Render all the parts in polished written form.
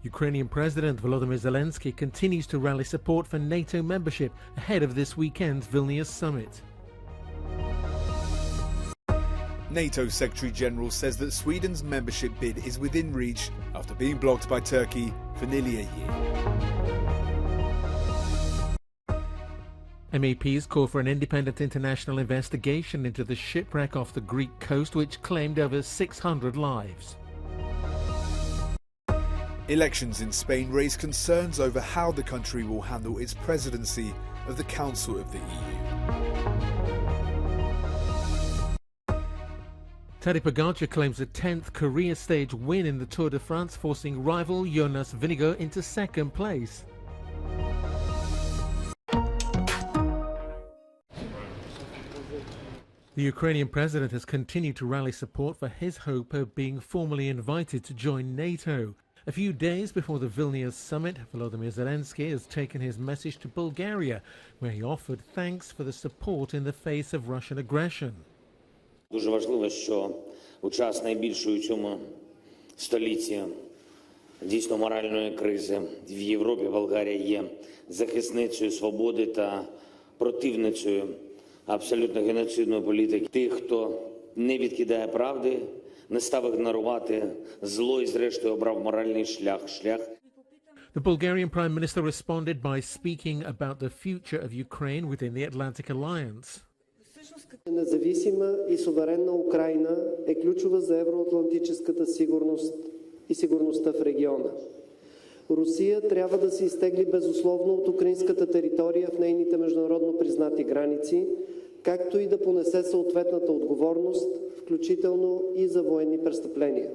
Ukrainian President Volodymyr Zelensky continues to rally support for NATO membership ahead of this weekend's Vilnius summit. NATO Secretary-General says that Sweden's membership bid is within reach after being blocked by Turkey for nearly a year. MEPs call for an independent international investigation into the shipwreck off the Greek coast which claimed over 600 lives. Elections in Spain raise concerns over how the country will handle its presidency of the Council of the EU. Tadej Pogacar claims a 10th career stage win in the Tour de France, forcing rival Jonas Vingegaard into second place. The Ukrainian president has continued to rally support for his hope of being formally invited to join NATO. A few days before the Vilnius summit, Volodymyr Zelensky has taken his message to Bulgaria, where he offered thanks for the support in the face of Russian aggression. Дуже важливо, що у час найбільшої у цьому столітті дійсно моральної кризи в Європі Болгарія є захисницею свободи та противницею абсолютно геноцидної політики тих, хто не відкидає правди, не став ігнорувати зло і зрештою обрав моральний шлях. The Bulgarian Prime Minister responded by speaking about the future of Ukraine within the Atlantic Alliance. Независима и суверенна Украина е ключова за евроатлантическата сигурност и сигурността в региона. Русия трябва да се изтегли безусловно от украинската територия в нейните международно признати граници, както и да понесе съответната отговорност, включително и за военни престъпления.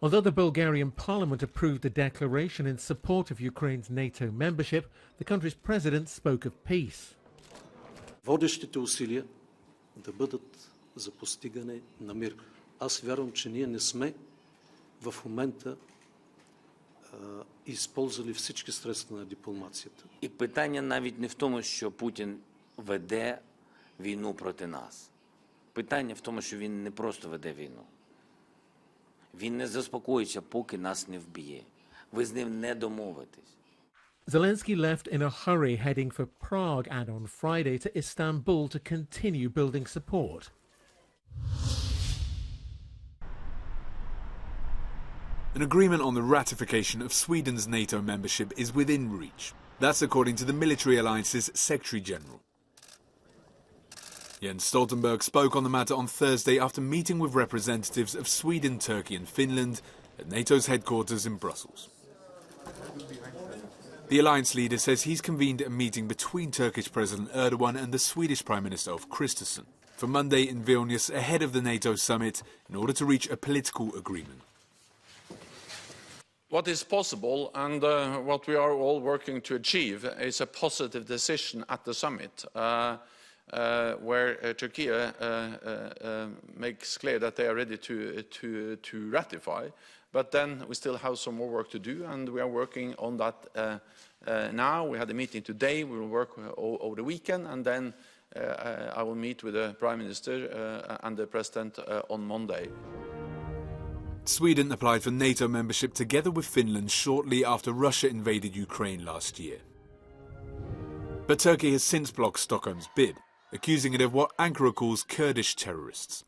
Although the Bulgarian parliament approved the declaration in support of Ukraine's NATO membership, the country's president spoke of peace. Водещите усилия да бъдат за постигане на мир. Аз вярвам, че ние не сме в момента използвали всички средства на дипломацията. І питання навіть не в тому, що Путін веде війну проти нас. Питання в тому, що він не просто веде війну. Він не заспокоїться, поки нас не вб'є. Ви з ним не домовитесь. Zelensky left in a hurry, heading for Prague and on Friday to Istanbul to continue building support. An agreement on the ratification of Sweden's NATO membership is within reach. That's according to the military alliance's Secretary-General. Jens Stoltenberg spoke on the matter on Thursday after meeting with representatives of Sweden, Turkey and Finland at NATO's headquarters in Brussels. The alliance leader says he's convened a meeting between Turkish President Erdogan and the Swedish Prime Minister Ulf Kristersson for Monday in Vilnius ahead of the NATO summit in order to reach a political agreement. What is possible and what we are all working to achieve is a positive decision at the summit where Turkey makes clear that they are ready to ratify. But then we still have some more work to do, and we are working on that now. We had a meeting today. We will work over the weekend, and then I will meet with the Prime Minister and the President on Monday. Sweden applied for NATO membership together with Finland shortly after Russia invaded Ukraine last year. But Turkey has since blocked Stockholm's bid, accusing it of what Ankara calls Kurdish terrorists.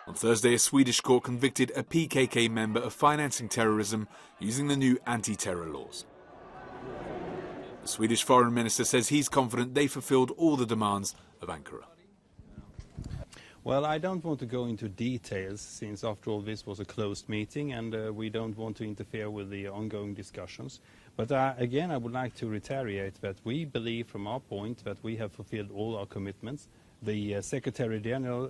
On Thursday, a Swedish court convicted a PKK member of financing terrorism using the new anti-terror laws. The Swedish foreign minister says he's confident they fulfilled all the demands of Ankara. Well, I don't want to go into details, since after all this was a closed meeting and we don't want to interfere with the ongoing discussions. But again, I would like to reiterate that we believe from our point that we have fulfilled all our commitments. The Secretary General,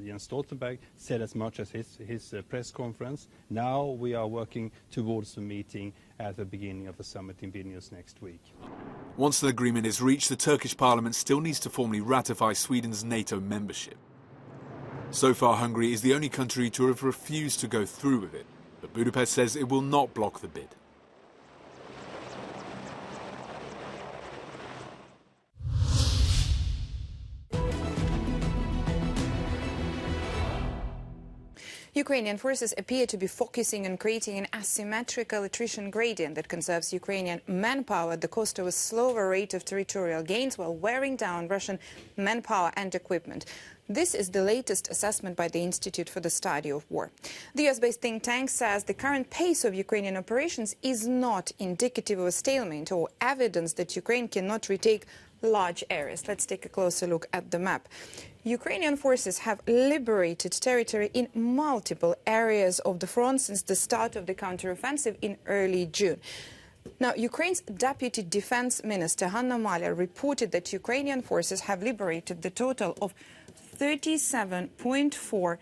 Jens Stoltenberg, said as much as his press conference. Now we are working towards the meeting at the beginning of the summit in Vilnius next week. Once an agreement is reached, the Turkish parliament still needs to formally ratify Sweden's NATO membership. So far, Hungary is the only country to have refused to go through with it, but Budapest says it will not block the bid. Ukrainian forces appear to be focusing on creating an asymmetrical attrition gradient that conserves Ukrainian manpower at the cost of a slower rate of territorial gains while wearing down Russian manpower and equipment. This is the latest assessment by the Institute for the Study of War. The US-based think tank says the current pace of Ukrainian operations is not indicative of a stalemate or evidence that Ukraine cannot retake large areas. Let's take a closer look at the map. Ukrainian forces have liberated territory in multiple areas of the front since the start of the counteroffensive in early June. Now, Ukraine's Deputy Defense Minister Hanna Maliar reported that Ukrainian forces have liberated the total of 37.4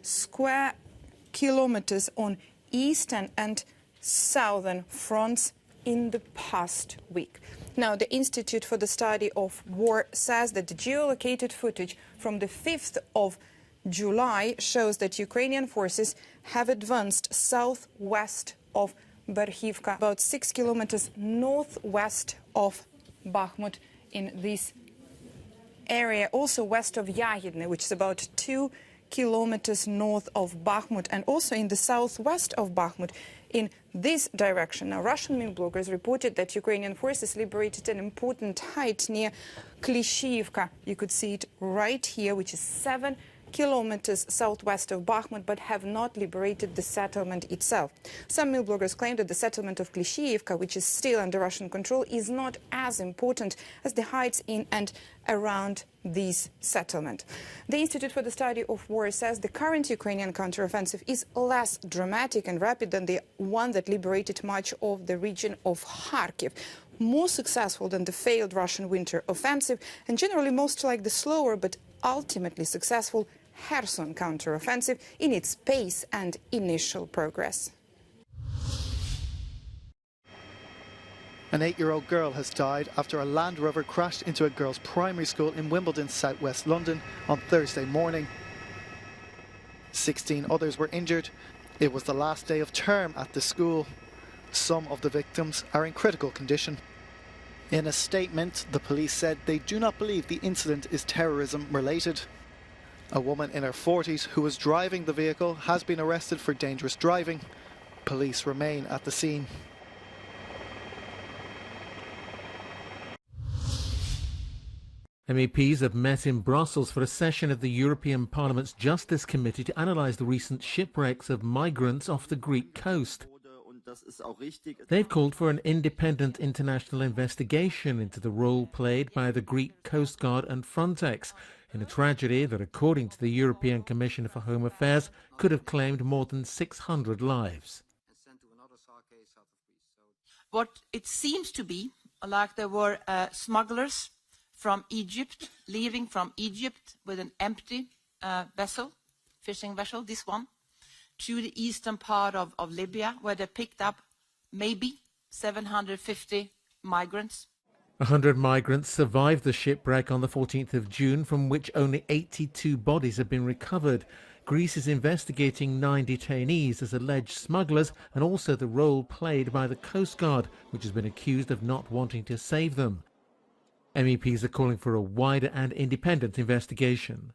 square kilometers on eastern and southern fronts in the past week. Now, the Institute for the Study of War says that the geolocated footage from the 5th of July shows that Ukrainian forces have advanced southwest of Berhivka, about 6 kilometers northwest of Bakhmut in this area, also west of Yagidne, which is about 2 kilometers north of Bakhmut, and also in the southwest of Bakhmut in this direction. Now, Russian news bloggers reported that Ukrainian forces liberated an important height near Klishivka. You could see it right here, which is 7 kilometers southwest of Bakhmut, but have not liberated the settlement itself. Some news bloggers claim that the settlement of Klishivka, which is still under Russian control, is not as important as the heights in and around this settlement. The Institute for the Study of War says the current Ukrainian counteroffensive is less dramatic and rapid than the one that liberated much of the region of Kharkiv, more successful than the failed Russian winter offensive, and generally most like the slower but ultimately successful Kherson counteroffensive in its pace and initial progress. An 8-year-old girl has died after a Land Rover crashed into a girls' primary school in Wimbledon, southwest London on Thursday morning. 16 others were injured. It was the last day of term at the school. Some of the victims are in critical condition. In a statement, the police said they do not believe the incident is terrorism related. A woman in her 40s who was driving the vehicle has been arrested for dangerous driving. Police remain at the scene. MEPs have met in Brussels for a session of the European Parliament's Justice Committee to analyse the recent shipwrecks of migrants off the Greek coast. They've called for an independent international investigation into the role played by the Greek Coast Guard and Frontex in a tragedy that, according to the European Commissioner for Home Affairs, could have claimed more than 600 lives. What it seems to be, like there were smugglers from Egypt, leaving from Egypt with an empty vessel, fishing vessel, this one, to the eastern part of Libya, where they picked up maybe 750 migrants. 100 migrants survived the shipwreck on the 14th of June, from which only 82 bodies have been recovered. Greece is investigating 9 detainees as alleged smugglers and also the role played by the Coast Guard, which has been accused of not wanting to save them. MEPs are calling for a wider and independent investigation.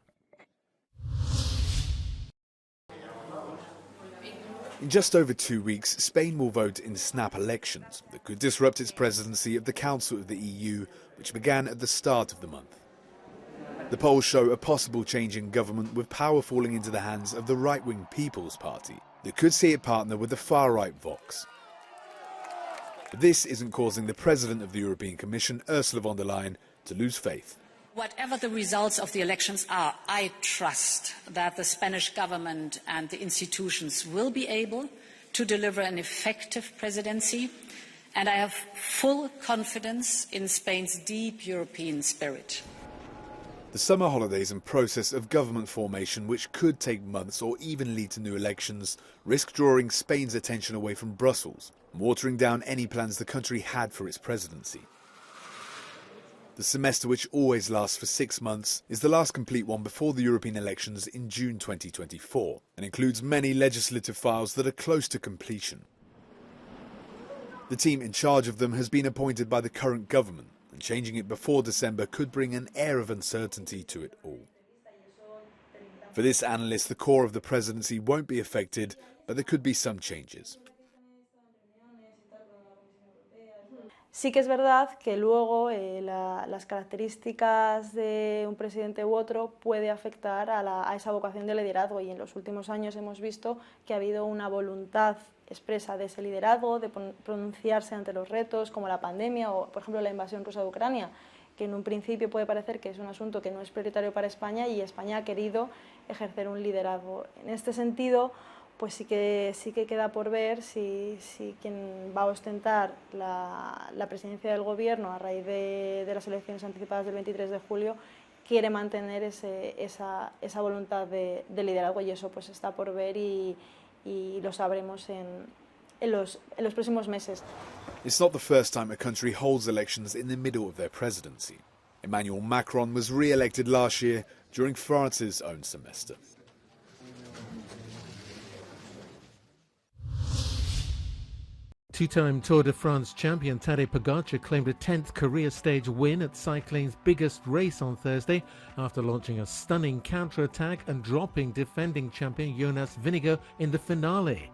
In just over 2 weeks, Spain will vote in snap elections that could disrupt its presidency of the Council of the EU, which began at the start of the month. The polls show a possible change in government, with power falling into the hands of the right-wing People's Party that could see it partner with the far-right Vox. But this isn't causing the President of the European Commission, Ursula von der Leyen, to lose faith. Whatever the results of the elections are, I trust that the Spanish government and the institutions will be able to deliver an effective presidency, and I have full confidence in Spain's deep European spirit. The summer holidays and process of government formation, which could take months or even lead to new elections, risk drawing Spain's attention away from Brussels, watering down any plans the country had for its presidency. The semester, which always lasts for 6 months, is the last complete one before the European elections in June 2024 and includes many legislative files that are close to completion. The team in charge of them has been appointed by the current government, and changing it before December could bring an air of uncertainty to it all. For this analyst, the core of the presidency won't be affected, but there could be some changes. Sí que es verdad que luego las características de un presidente u otro puede afectar a esa vocación de liderazgo, y en los últimos años hemos visto que ha habido una voluntad expresa de ese liderazgo, de pronunciarse ante los retos como la pandemia o, por ejemplo, la invasión rusa de Ucrania, que en un principio puede parecer que es un asunto que no es prioritario para España, y España ha querido ejercer un liderazgo. En este sentido, pues sí que queda por ver si quien va a ostentar la presidencia del gobierno a raíz de las elecciones anticipadas del 23 de julio quiere mantener esa voluntad de liderazgo, y eso pues está por ver y lo sabremos en los próximos meses. It's not the first time a country holds elections in the middle of their presidency. Emmanuel Macron was re-elected last year during France's own semester. Two-time Tour de France champion Tadej Pogačar claimed a 10th career stage win at cycling's biggest race on Thursday after launching a stunning counter-attack and dropping defending champion Jonas Vingegaard in the finale.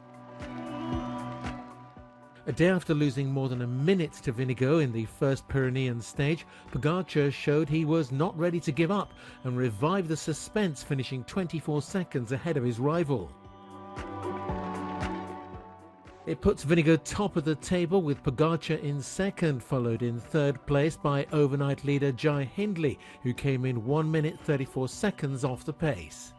A day after losing more than a minute to Vingegaard in the first Pyrenean stage, Pogačar showed he was not ready to give up and revived the suspense, finishing 24 seconds ahead of his rival. It puts Vingegaard top of the table, with Pogačar in second, followed in third place by overnight leader Jai Hindley, who came in 1 minute 34 seconds off the pace.